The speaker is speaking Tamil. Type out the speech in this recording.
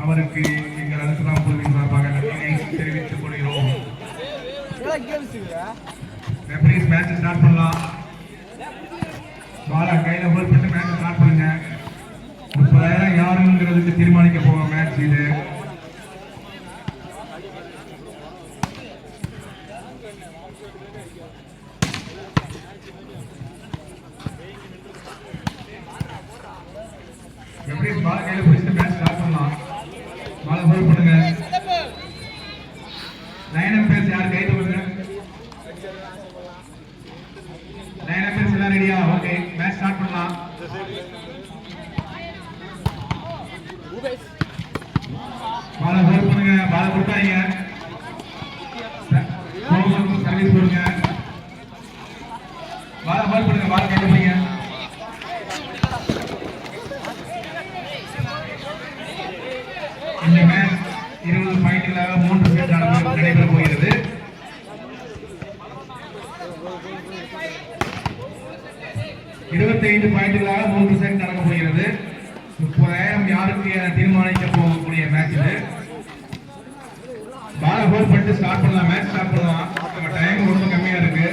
அவருக்கு எங்கள் அரசுலாம் குழுவின் சார்பாக நன்றியை தெரிவித்துக் கொள்கிறோம். ரெஃபரீஸ் மேட்ச் ஸ்டார்ட் பண்ணலாம். பாலா கையில ஹோல்ட் பண்ணி மேட்ச் ஸ்டார்ட் பண்ணுங்க. 30,000 யாருங்கிறதுக்கு தீர்மானிக்க போவோம் மேட்ச் இது. ரெஃபரீஸ் பாலா கையில பிடிச்சு மேட்ச் ஸ்டார்ட் பண்ணலாம். பாலா ஹோல்ட் பண்ணுங்க. லைன் அம்பையர்ஸ் யார் கையில வருங்க? லைன் அம்பையர்ஸ் எல்லாம் ரெடியா? ஓகே, மேட்ச் ஸ்டார்ட் பண்ணலாம். பாலா ஹோல்ட் பண்ணுங்க. பாலா கொடுத்தாங்க. சர்வீஸ் போடுங்க. பாலா ஹோல்ட் பண்ணுங்க. பாலா கையில போங்க. இந்த மேட்ச் 20 பாயிண்ட்களாக 3 செட் நடைபெற போகிறது. 25 பாயிண்ட்களாக 3 செட் நடக்க போகிறது. 30,000 யாருக்கு என தீர்மானிக்க போகக்கூடிய மேட்ச் இது. பால ஹோல்ட் பண்ணிட்டு ஸ்டார்ட் பண்ணலாம். மேட்ச் ஸ்டார்ட் பண்ணலாம். டைம் ரொம்ப கம்மியா இருக்கு.